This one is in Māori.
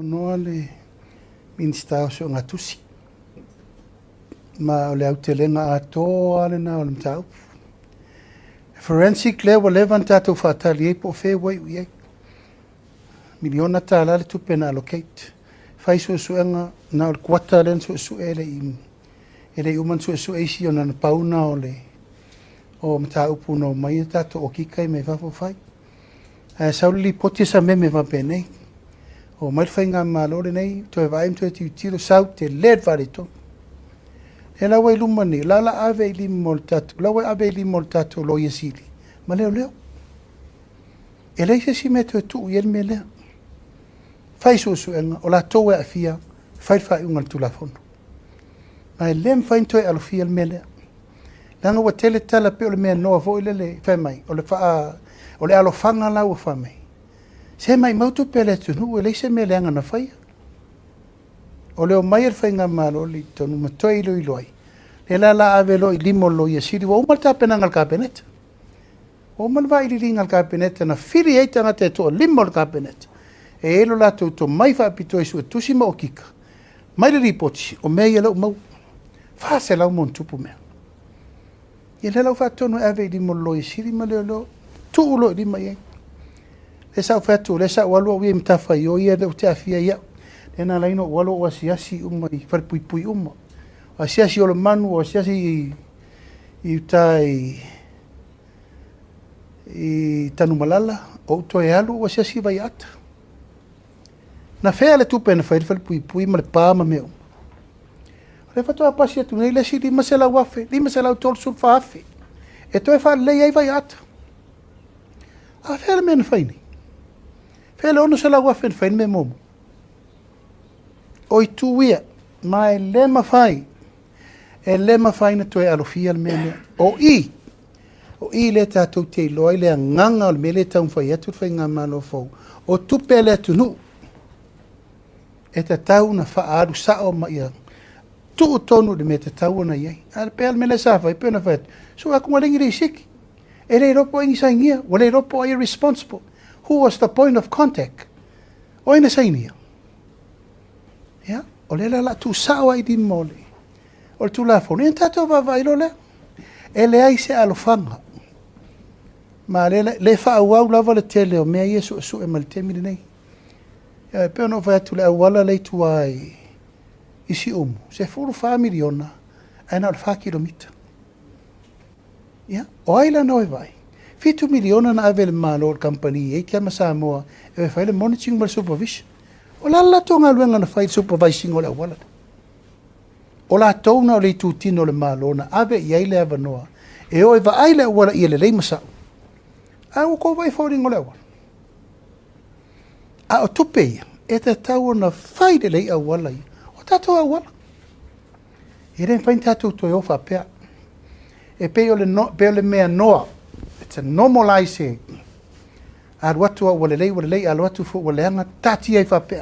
Noa le minista o so ngatusi. Ma o le au te lenga atoa le na o le mtau. Forensic le wa levan tatou whaatali e po whea wai ui e. Miliona ta la le tupe na allocate. Fai suenga na o le kuata len suele i. Ele uman suele isi o na pauna o le. O mtau puno mai tatou o kikai me vafo fai. Sauli poti sa me vapenei. O mai whainga malore nei, to e vaim to e tiro sau te led varito. E lawa i luma ni, lala ave i lima mol tatu, lawa ave i lima mol tatu lo yesili. Ma leo leo. E leise si me to e tuu yen me lea. Fai su enga, o la toa e fia, fai ungal tu la fono. Ma e lem fain to e alo fia me lea. Langa wa tele tala pe o le mea noa vo le fai mai, o le alo fanga lau fai mai. Se mai mautu pele tunu, e leise me leanga na whaia. O leo mai er whainga malo li tonu matoi ilo iloi. Le la ave lo i limo lo i asiri, wa umal tapena ngal kapeneta. O umal va ili ngal kapeneta na fili eita nga te toa limo al kapeneta. E elo la to mai wha apito isu e tusi ma o kika. Mai le ripoti, o mea i lau mau. Wha se lau mon tupu mea. I le lau wha tonu ave i limo lo i asiri, ma leo lo tu ulo i lima i le sa fatu le sa walu wi mtafa yo ia de te afia ia ena laino walu wa siasi umma i far pui umma wa siasi o le manu wa siasi i tai i Kagumalala o to e alu wa siasi vai ata na fea le tupe na far pui ma le pa ma meu le fatu a pasia tu nei le si di masela wafe di masela tol sul fafe e to e fa le ai vai ata a fea men faini Fele ono se la wafen fain me momo. Oi tuia, ma e lema fai. E lema fai na toe alofia le mele. O i le tatou te iloa le nganga o le mele taun fai atu fai ngā malo fau. O tupe le tunu. E ta tau na faa alu sao ma ia. Tu tonu le me te tau na iei. Al pe al mele sa fai pena fai. So aku maringi rei siki. E rei ropo ingi sa ingia. Wale ropo ai responsible. Who was the point of contact? O ina sainia. Ya, o le la tu sawa i di mole. O tu la fone, en tato va vai lo le. E le ai se alofanga. Ma le fa au lava le tele o mea yesu su e mal temi nei. Ya, pe no va tu le wala le tu ai. Isi se furu fa miliona ana al fa kilomita. Ya, o ai la no vai. Fitu miliona na ave le malo company e kia Samoa e fai le monitoring mal supervision. O la tonga luenga na fai supervising o la wala. O la tona o le tutino le malo na ave i le ava noa. E o e va ai le wala i le masa. A o ko vai fauring o le wala. A o tupe e te tau na fai le lei a wala i. O tato a wala. I ren fai tato to e ofa pea. E pe o le mea noa. To normalize it. Al watu wale lei al watu fo wale anga tati ai fa pe.